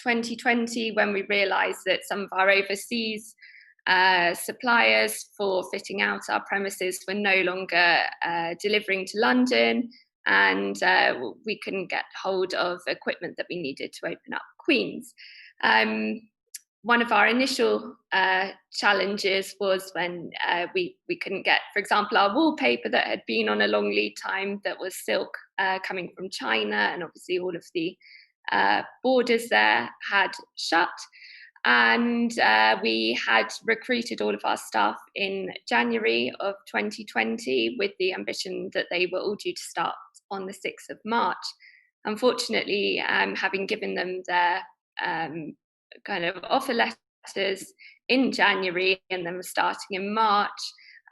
2020, when we realised that some of our overseas suppliers for fitting out our premises were no longer delivering to London, and we couldn't get hold of equipment that we needed to open up Queen's. One of our initial challenges was when we couldn't get, for example, our wallpaper that had been on a long lead time, that was silk coming from China, and obviously all of the borders there had shut. And we had recruited all of our staff in January of 2020 with the ambition that they were all due to start on the 6th of March. Unfortunately, having given them their kind of offer letters in January and then starting in March,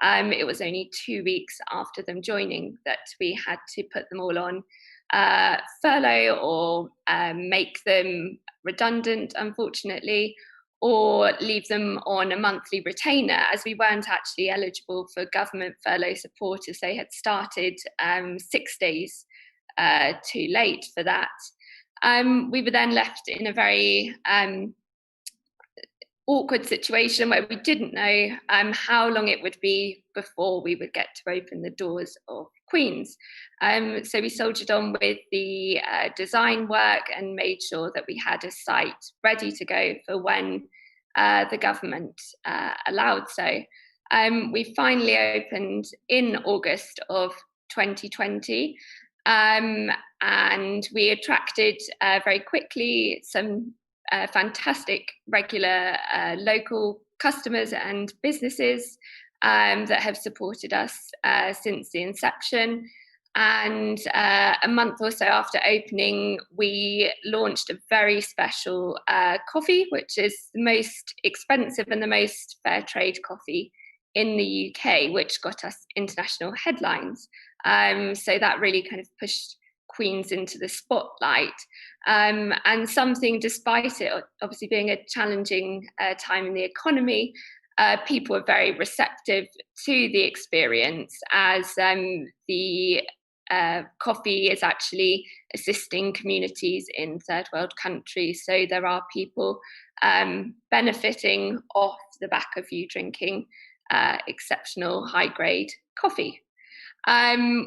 it was only 2 weeks after them joining that we had to put them all on furlough or make them redundant, unfortunately, or leave them on a monthly retainer, as we weren't actually eligible for government furlough support, as they had started 6 days too late for that. We were then left in a very awkward situation where we didn't know how long it would be before we would get to open the doors of Queen's. So we soldiered on with the design work and made sure that we had a site ready to go for when the government allowed so. We finally opened in August of 2020, and we attracted very quickly some fantastic regular local customers and businesses that have supported us since the inception. And a month or so after opening, we launched a very special coffee, which is the most expensive and the most fair trade coffee in the UK, which got us international headlines. So that really kind of pushed Queen's into the spotlight. And something, despite it obviously being a challenging time in the economy, people were very receptive to the experience, as the coffee is actually assisting communities in third world countries. So there are people benefiting off the back of you drinking exceptional high grade coffee.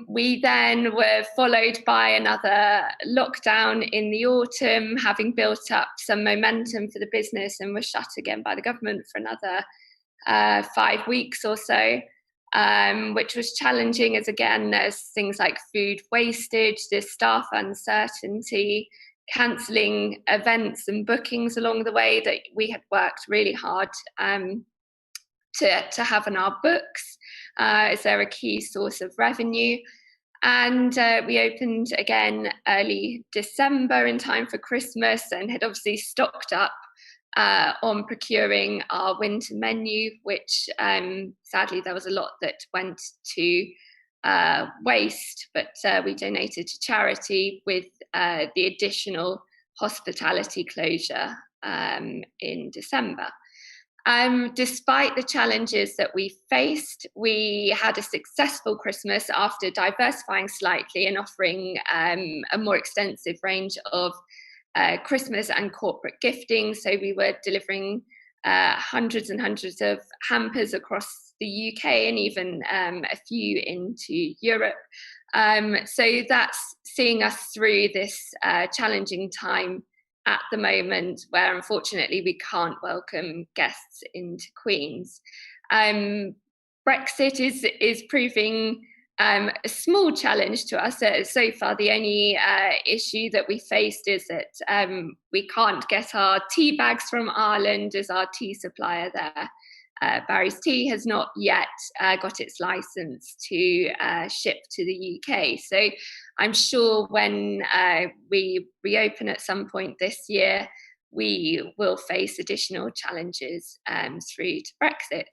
We then were followed by another lockdown in the autumn, having built up some momentum for the business, and were shut again by the government for another 5 weeks or so, which was challenging, as again, there's things like food wastage, there's staff uncertainty, cancelling events and bookings along the way that we had worked really hard to have on our books. Is there a key source of revenue? And we opened again early December in time for Christmas, and had obviously stocked up on procuring our winter menu, which sadly there was a lot that went to waste, but we donated to charity with the additional hospitality closure in December. Despite the challenges that we faced, we had a successful Christmas after diversifying slightly and offering a more extensive range of Christmas and corporate gifting. So we were delivering hundreds and hundreds of hampers across the UK, and even a few into Europe. So that's seeing us through this challenging time at the moment, where unfortunately we can't welcome guests into Queen's. Brexit is proving a small challenge to us. So far, the only issue that we faced is that we can't get our tea bags from Ireland as our tea supplier there. Barry's Tea has not yet got its license to ship to the UK. So I'm sure when we reopen at some point this year, we will face additional challenges through to Brexit.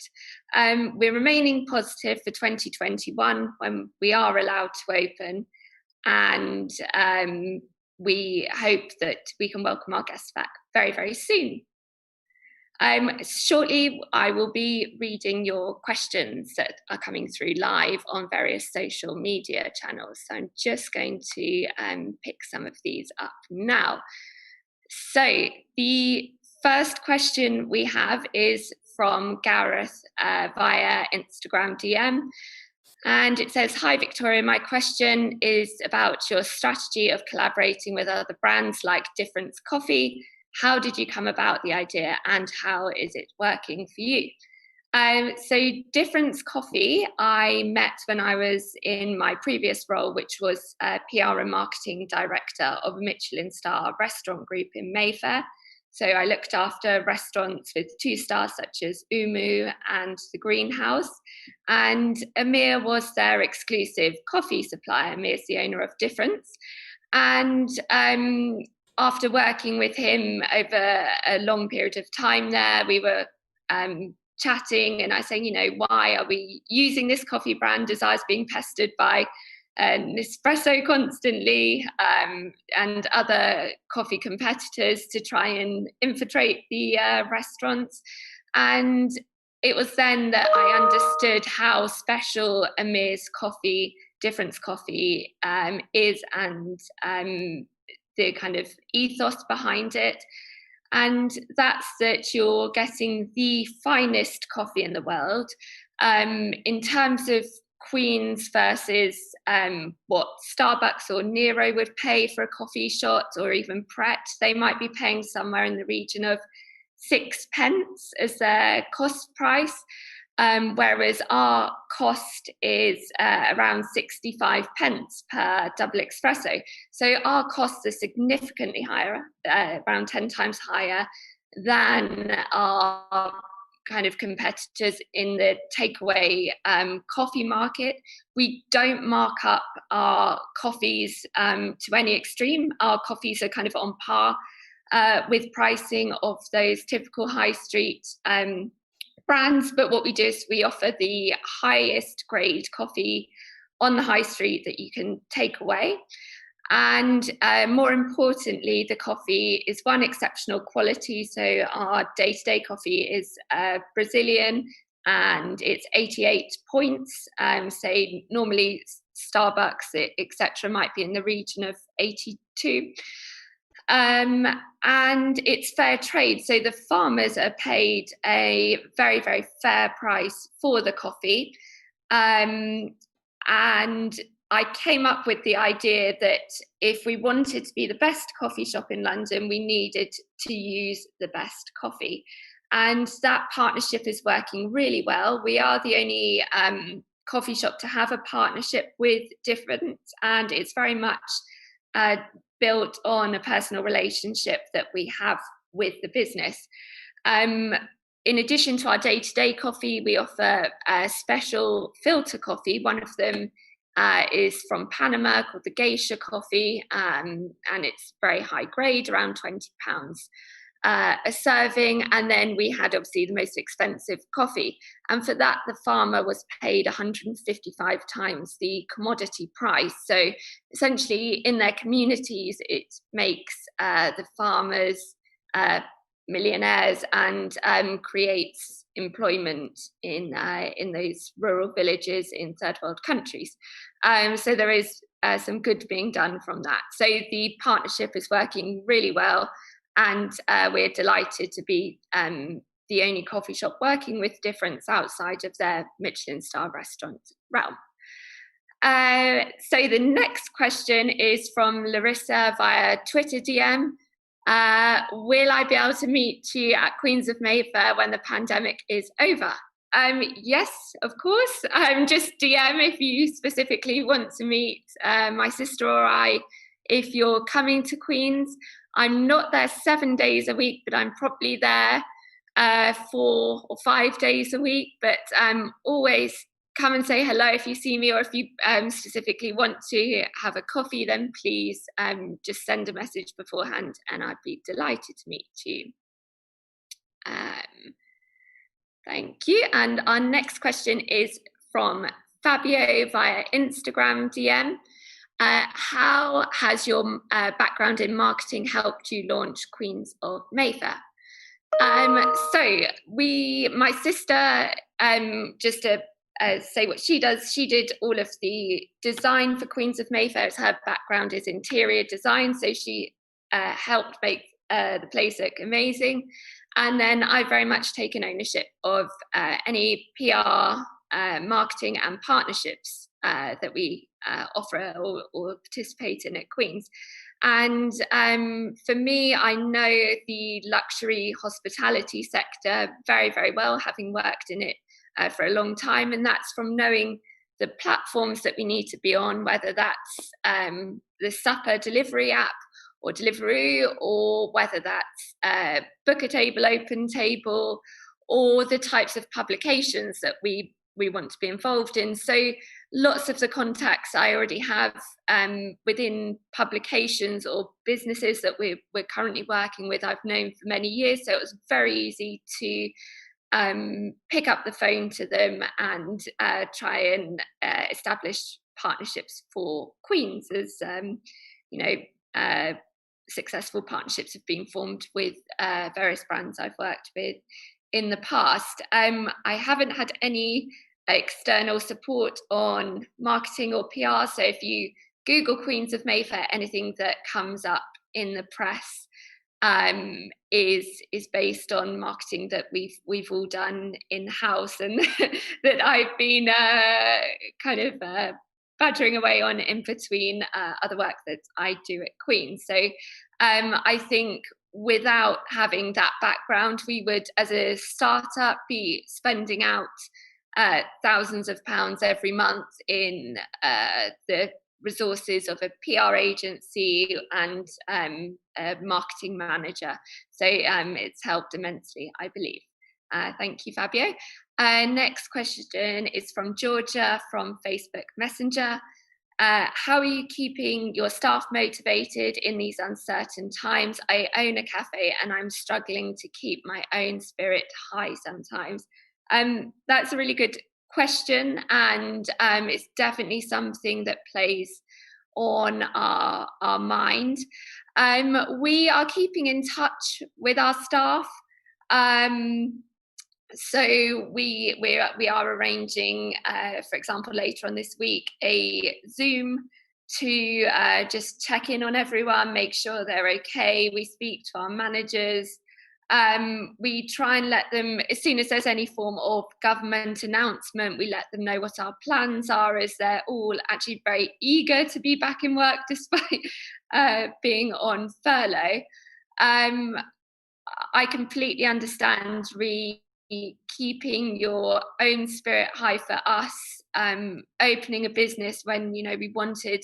We're remaining positive for 2021 when we are allowed to open, and we hope that we can welcome our guests back very, very soon. Shortly, I will be reading your questions that are coming through live on various social media channels. So I'm just going to pick some of these up now. So the first question we have is from Gareth via Instagram DM. And it says, "Hi, Victoria. My question is about your strategy of collaborating with other brands like Difference Coffee. How did you come about the idea and how is it working for you?" So Difference Coffee, I met when I was in my previous role, which was PR and marketing director of a Michelin star restaurant group in Mayfair. So I looked after restaurants with 2 stars such as Umu and The Greenhouse. And Amir was their exclusive coffee supplier. Amir's the owner of Difference. And after working with him over a long period of time there, we were chatting, and I saying, why are we using this coffee brand as I was being pestered by Nespresso constantly and other coffee competitors to try and infiltrate the restaurants. And it was then that I understood how special Amir's coffee, Difference Coffee, is, and the kind of ethos behind it. And that's that you're getting the finest coffee in the world. In terms of Queens versus what Starbucks or Nero would pay for a coffee shot, or even Pret, they might be paying somewhere in the region of 6 pence as their cost price. Whereas our cost is around 65 pence per double espresso. So our costs are significantly higher, around 10 times higher than our kind of competitors in the takeaway coffee market. We don't mark up our coffees to any extreme. Our coffees are kind of on par with pricing of those typical high street brands, but what we do is we offer the highest grade coffee on the high street that you can take away. And more importantly, the coffee is one, exceptional quality. So our day-to-day coffee is Brazilian and it's 88 points. Say normally Starbucks, etc., might be in the region of 82. And it's fair trade. So the farmers are paid a very, very fair price for the coffee. And I came up with the idea that if we wanted to be the best coffee shop in London, we needed to use the best coffee. And that partnership is working really well. We are the only coffee shop to have a partnership with Difference, and it's very much built on a personal relationship that we have with the business. In addition to our day-to-day coffee, we offer a special filter coffee. One of them is from Panama called the Geisha coffee, and it's very high grade, around £20 a serving. And then we had obviously the most expensive coffee, and for that the farmer was paid 155 times the commodity price. So essentially in their communities it makes the farmers millionaires and creates employment in those rural villages in third world countries. So there is some good being done from that. So the partnership is working really well, and we're delighted to be the only coffee shop working with Difference outside of their Michelin star restaurant realm. So the next question is from Larissa via Twitter DM. Will I be able to meet you at Queens of Mayfair when the pandemic is over? Yes, of course. Just DM if you specifically want to meet my sister or I if you're coming to Queens. I'm not there 7 days a week, but I'm probably there 4 or 5 days a week. But always come and say hello if you see me, or if you specifically want to have a coffee, then please just send a message beforehand and I'd be delighted to meet you. Thank you. And our next question is from Fabio via Instagram DM. How has your background in marketing helped you launch Queens of Mayfair? So my sister, just to say what she does, she did all of the design for Queens of Mayfair. Her background is interior design, so she helped make the place look amazing. And then I've very much taken ownership of any PR, marketing and partnerships that we offer or participate in at Queen's. And for me, I know the luxury hospitality sector very, very well, having worked in it for a long time. And that's from knowing the platforms that we need to be on, whether that's the supper delivery app or Deliveroo, or whether that's Book a Table, Open Table, or the types of publications that we want to be involved in. So lots of the contacts I already have within publications or businesses that we're currently working with, I've known for many years. So it was very easy to pick up the phone to them and try and establish partnerships for Queen's, as successful partnerships have been formed with various brands I've worked with in the past. I haven't had any external support on marketing or PR. So if you Google Queens of Mayfair, anything that comes up in the press is based on marketing that we've all done in-house, and that I've been badgering away on in between other work that I do at Queen's. So I think without having that background, we would, as a startup, be spending out thousands of pounds every month in the resources of a PR agency and a marketing manager. So it's helped immensely, I believe. Thank you, Fabio. Next question is from Georgia from Facebook Messenger. How are you keeping your staff motivated in these uncertain times? I own a cafe and I'm struggling to keep my own spirit high sometimes. That's a really good question, and it's definitely something that plays on our mind. We are keeping in touch with our staff. So we are arranging, for example, later on this week, a Zoom to just check in on everyone, make sure they're okay. We speak to our managers. We try and let them, as soon as there's any form of government announcement, we let them know what our plans are, as they're all actually very eager to be back in work despite being on furlough. I completely understand keeping your own spirit high for us, opening a business when, we wanted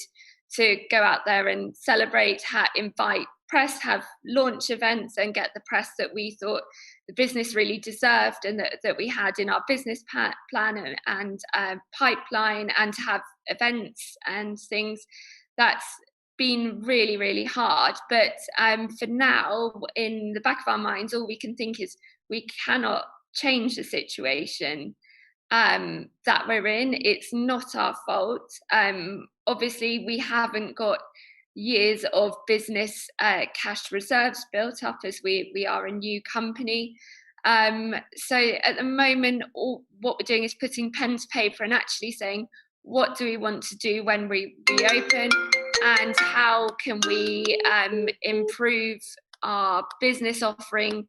to go out there and celebrate, invite press, have launch events and get the press that we thought the business really deserved and that we had in our business plan and pipeline, and to have events and things. That's been really, really hard. But for now, in the back of our minds, all we can think is we cannot change the situation that we're in. It's not our fault. Obviously, we haven't got years of business cash reserves built up, as we are a new company. So at the moment, what we're doing is putting pen to paper and actually saying, what do we want to do when we reopen, and how can we improve our business offering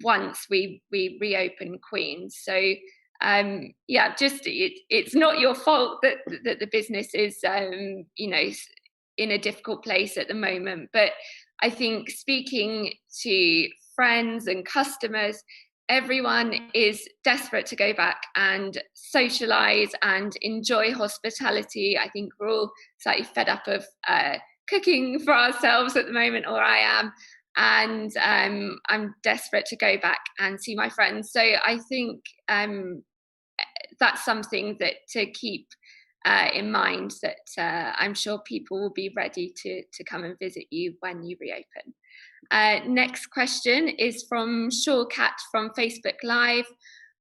once we reopen Queen's. So it's not your fault that the business is in a difficult place at the moment, but I think speaking to friends and customers, everyone is desperate to go back and socialize and enjoy hospitality. I think we're all slightly fed up of cooking for ourselves at the moment, or I am, and I'm desperate to go back and see my friends. So I think that's something that to keep in mind, that I'm sure people will be ready to come and visit you when you reopen. Next question is from Shawcat from Facebook Live.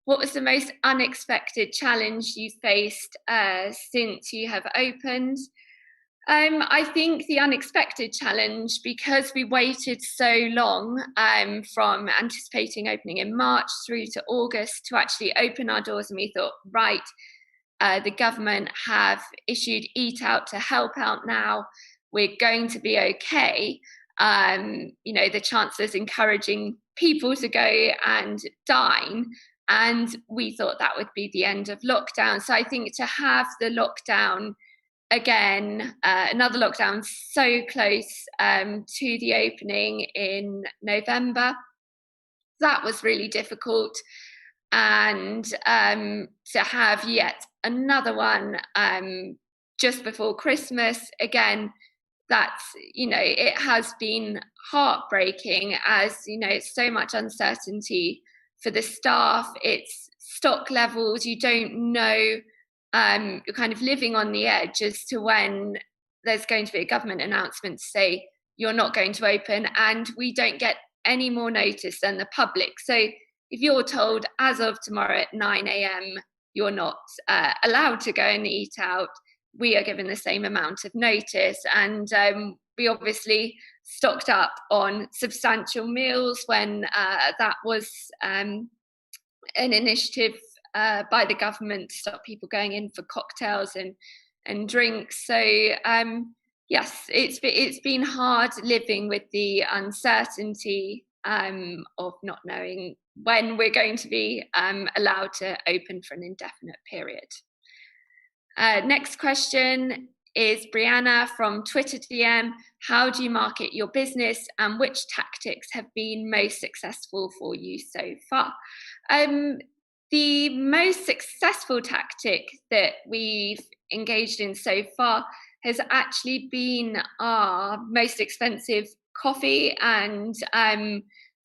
What was the most unexpected challenge you faced since you have opened? I think the unexpected challenge, because we waited so long from anticipating opening in March through to August to actually open our doors, and we thought, right, the government have issued Eat Out to help out now, we're going to be okay. the chancellor's encouraging people to go and dine. And we thought that would be the end of lockdown. So I think to have the lockdown again, another lockdown so close to the opening in November, that was really difficult. And to have yet another one just before Christmas, again, that's, it has been heartbreaking, as, it's so much uncertainty for the staff. It's stock levels, you don't know, you're kind of living on the edge as to when there's going to be a government announcement to say you're not going to open, and we don't get any more notice than the public. So if you're told as of tomorrow at 9 a.m. you're not allowed to go and eat out, we are given the same amount of notice. And we obviously stocked up on substantial meals when that was an initiative by the government to stop people going in for cocktails and drinks. So yes, it's been hard living with the uncertainty of not knowing when we're going to be allowed to open for an indefinite period. Next question is Brianna from Twitter DM. How do you market your business, and which tactics have been most successful for you so far? The most successful tactic that we've engaged in so far has actually been our most expensive coffee, and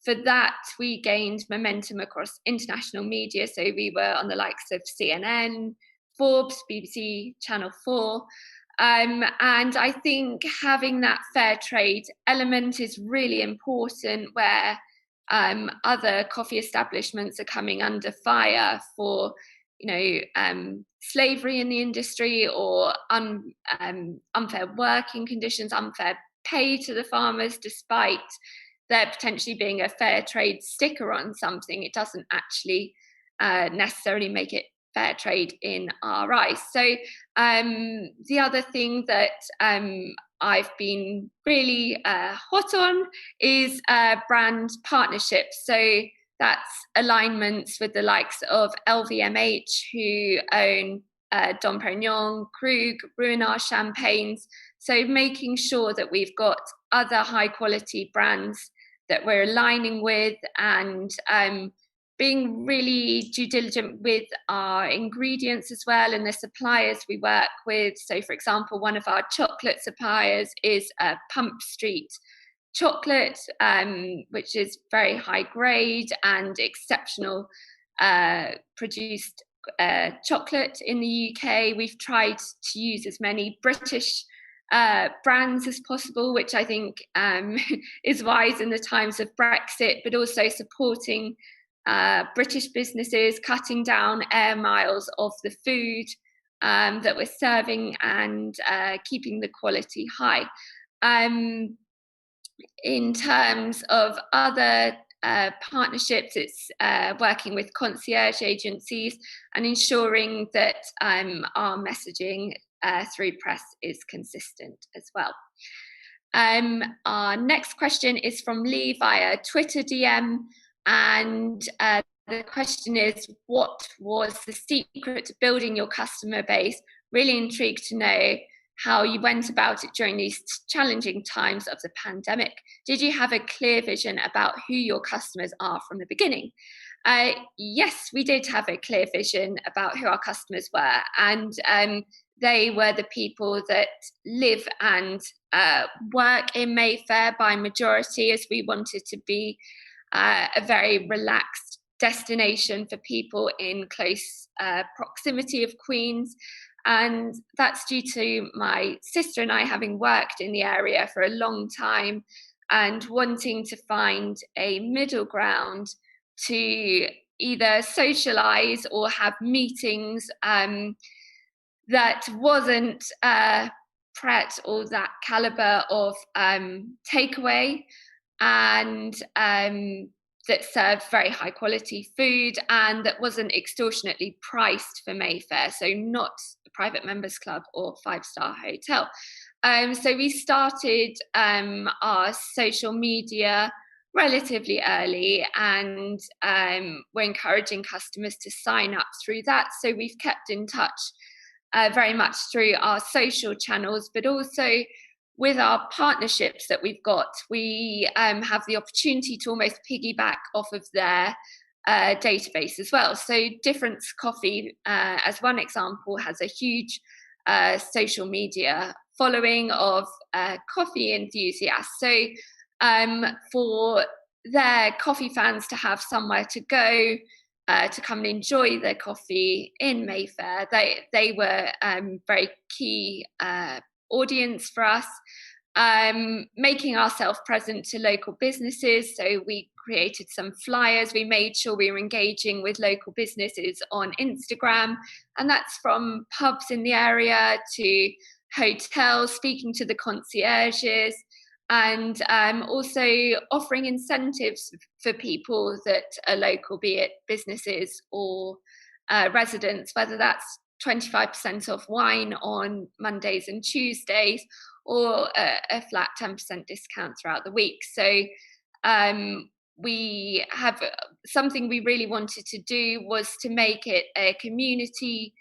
for that we gained momentum across international media. So we were on the likes of CNN, Forbes, BBC, Channel 4. And I think having that fair trade element is really important, where other coffee establishments are coming under fire for, slavery in the industry, or unfair working conditions, unfair pay to the farmers, despite there potentially being a fair trade sticker on something. It doesn't actually necessarily make it fair trade in our eyes. So the other thing that I've been really hot on is brand partnerships. So that's alignments with the likes of LVMH, who own Dom Perignon, Krug, Ruinart champagnes. So making sure that we've got other high quality brands that we're aligning with, and being really due diligent with our ingredients as well, and the suppliers we work with. So for example, one of our chocolate suppliers is Pump Street Chocolate, which is very high grade and exceptional produced chocolate in the UK. We've tried to use as many British brands as possible, which I think is wise in the times of Brexit, but also supporting British businesses, cutting down air miles of the food that we're serving, and keeping the quality high. In terms of other partnerships, it's working with concierge agencies and ensuring that our messaging through press is consistent as well. Our next question is from Lee via Twitter DM, and the question is, what was the secret to building your customer base? Really intrigued to know how you went about it during these challenging times of the pandemic. Did you have a clear vision about who your customers are from the beginning? Yes, we did have a clear vision about who our customers were, and they were the people that live and work in Mayfair by majority, as we wanted to be a very relaxed destination for people in close proximity of Queens. And that's due to my sister and I having worked in the area for a long time and wanting to find a middle ground to either socialise or have meetings that wasn't Pret or that calibre of takeaway, and that served very high quality food, and that wasn't extortionately priced for Mayfair, so not a private members club or 5-star hotel. So we started our social media relatively early, and we're encouraging customers to sign up through that. So we've kept in touch very much through our social channels, but also with our partnerships that we've got. We have the opportunity to almost piggyback off of their database as well. So Difference Coffee, as one example, has a huge social media following of coffee enthusiasts. So for their coffee fans to have somewhere to go to come and enjoy their coffee in Mayfair, they were very key audience for us. Making ourselves present to local businesses. So we created some flyers. We made sure we were engaging with local businesses on Instagram. And that's from pubs in the area to hotels, speaking to the concierges, and also offering incentives for people that are local, be it businesses or residents, whether that's 25% off wine on Mondays and Tuesdays, or a flat 10% discount throughout the week. So we have something we really wanted to do was to make it a community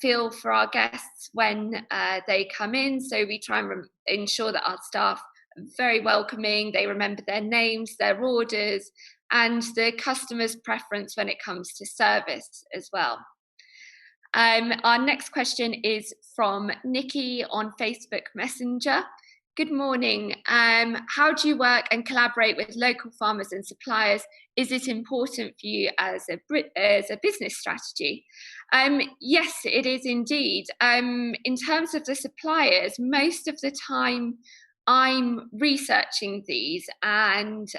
feel for our guests when they come in. So we try and ensure that our staff are very welcoming, they remember their names, their orders, and the customer's preference when it comes to service as well. Our next question is from Nikki on Facebook Messenger. Good morning. How do you work and collaborate with local farmers and suppliers? Is it important for you as a business strategy? Yes, it is indeed. In terms of the suppliers, most of the time I'm researching these and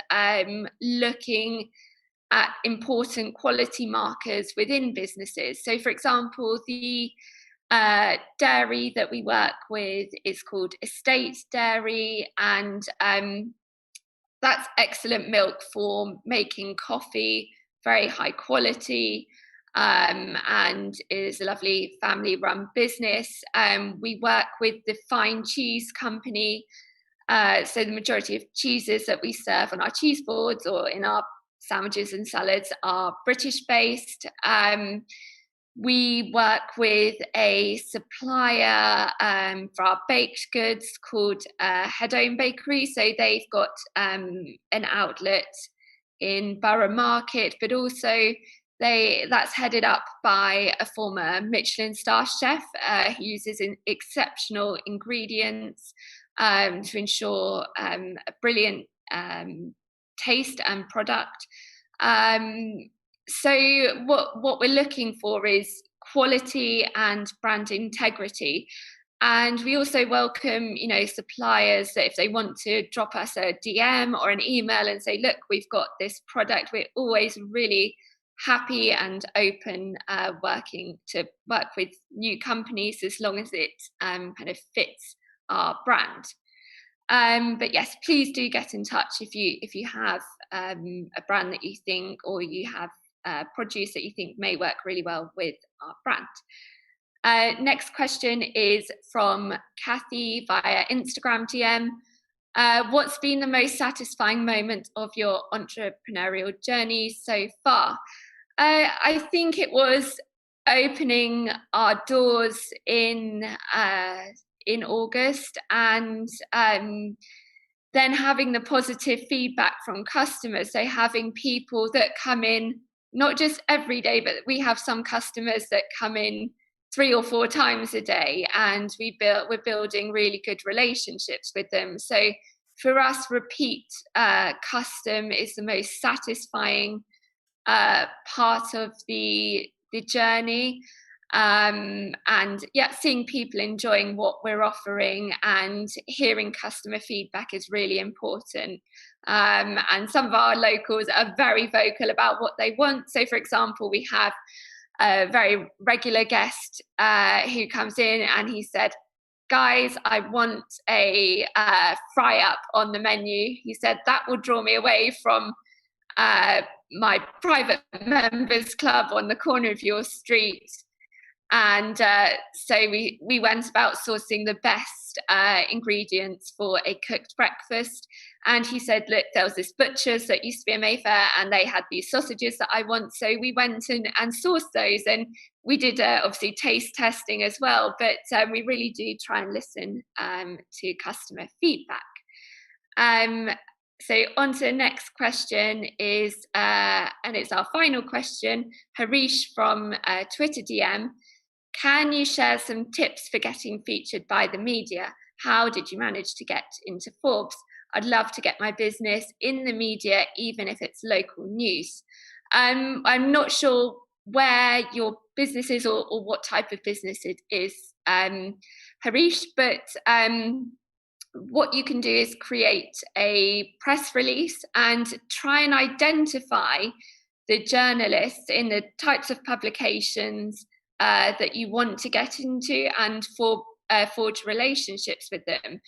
looking at important quality markers within businesses. So, for example, the dairy that we work with is called Estate Dairy, and that's excellent milk for making coffee, very high quality, and is a lovely family-run business. We work with the Fine Cheese Company, so the majority of cheeses that we serve on our cheese boards or in our sandwiches and salads are British-based. We work with a supplier for our baked goods called Head Home Bakery. So they've got an outlet in Borough Market, but also that's headed up by a former Michelin star chef who uses exceptional ingredients to ensure a brilliant taste and product. So what we're looking for is quality and brand integrity. And we also welcome, suppliers that if they want to drop us a DM or an email and say, look, we've got this product, we're always really happy and open working to work with new companies as long as it kind of fits our brand. But yes, please do get in touch if you have a brand that you think, or you have produce that you think may work really well with our brand. Next question is from Kathy via Instagram DM. What's been the most satisfying moment of your entrepreneurial journey so far? I think it was opening our doors in August, and then having the positive feedback from customers. So having people that come in, not just every day, but we have some customers that come in 3 or 4 times a day, and we're building really good relationships with them. So for us, repeat custom is the most satisfying part of the journey. And yeah, seeing people enjoying what we're offering and hearing customer feedback is really important. And some of our locals are very vocal about what they want. So for example, we have a very regular guest who comes in and he said, guys, I want a fry up on the menu. He said that will draw me away from my private members club on the corner of your street. And so we went about sourcing the best ingredients for a cooked breakfast. And he said, look, there was this butcher's that used to be a Mayfair, and they had these sausages that I want. So we went and sourced those. And we did obviously taste testing as well. But we really do try and listen to customer feedback. So on to the next question is, and it's our final question, Harish from Twitter DM. Can you share some tips for getting featured by the media? How did you manage to get into Forbes? I'd love to get my business in the media, even if it's local news. I'm not sure where your business is or what type of business it is, Harish, but what you can do is create a press release and try and identify the journalists in the types of publications that you want to get into and forge relationships with them.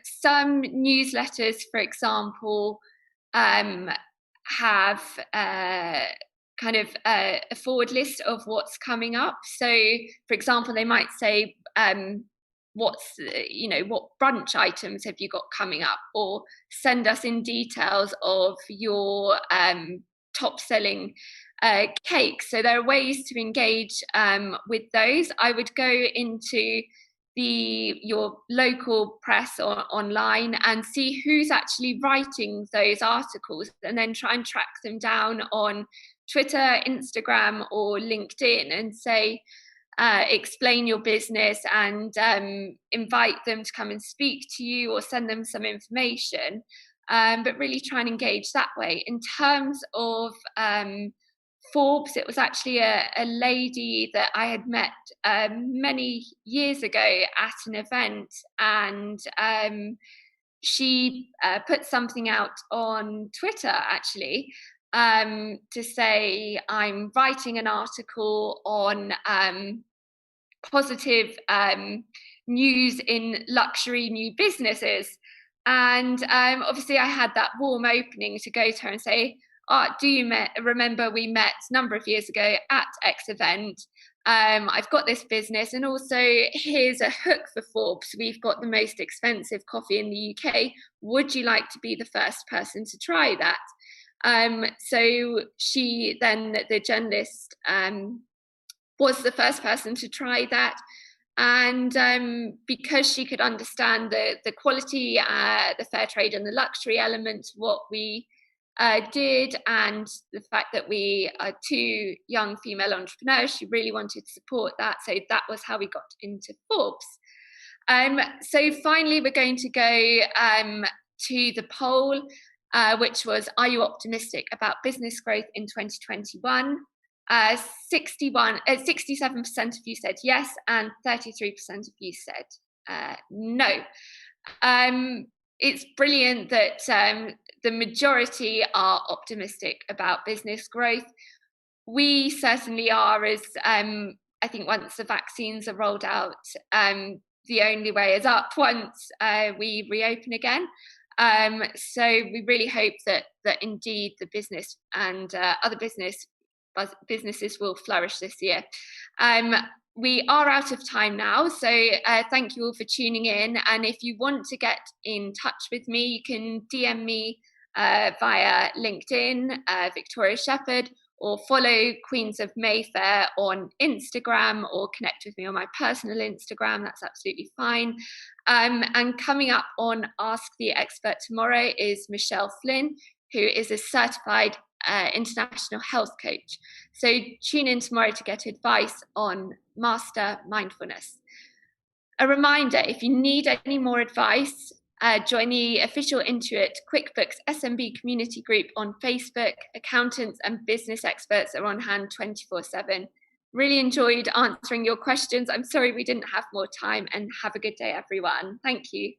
Some newsletters, for example, have kind of a forward list of what's coming up. So, for example, they might say, what brunch items have you got coming up, or send us in details of your top selling cake. So there are ways to engage with those. I would go into your local press or online and see who's actually writing those articles, and then try and track them down on Twitter, Instagram, or LinkedIn, and say, explain your business and invite them to come and speak to you or send them some information, but really try and engage that way. In terms of Forbes, it was actually a lady that I had met many years ago at an event, and she put something out on Twitter actually, to say, I'm writing an article on positive news in luxury new businesses. And obviously I had that warm opening to go to her and say, do you remember we met a number of years ago at X event? I've got this business, and also here's a hook for Forbes. We've got the most expensive coffee in the UK. Would you like to be the first person to try that? So she then, the journalist, was the first person to try that. And because she could understand the quality, the fair trade and the luxury element, what we did, and the fact that we are two young female entrepreneurs, she really wanted to support that. So that was how we got into Forbes. So finally, we're going to go to the poll, which was, are you optimistic about business growth in 2021? 67% of you said yes, and 33% of you said no. It's brilliant that the majority are optimistic about business growth. We certainly are, as I think once the vaccines are rolled out, the only way is up once we reopen again. So we really hope that indeed the business and other businesses will flourish this year. We are out of time now, so thank you all for tuning in. And if you want to get in touch with me, you can DM me via LinkedIn, Victoria Sheppard, or follow Queens of Mayfair on Instagram, or connect with me on my personal Instagram. That's absolutely fine. And coming up on Ask the Expert tomorrow is Michelle Flynn, who is a certified international health coach. So tune in tomorrow to get advice on master mindfulness. A reminder, if you need any more advice, join the official Intuit QuickBooks SMB community group on Facebook. Accountants and business experts are on hand 24/7. Really enjoyed answering your questions. I'm sorry we didn't have more time, and have a good day, everyone. Thank you.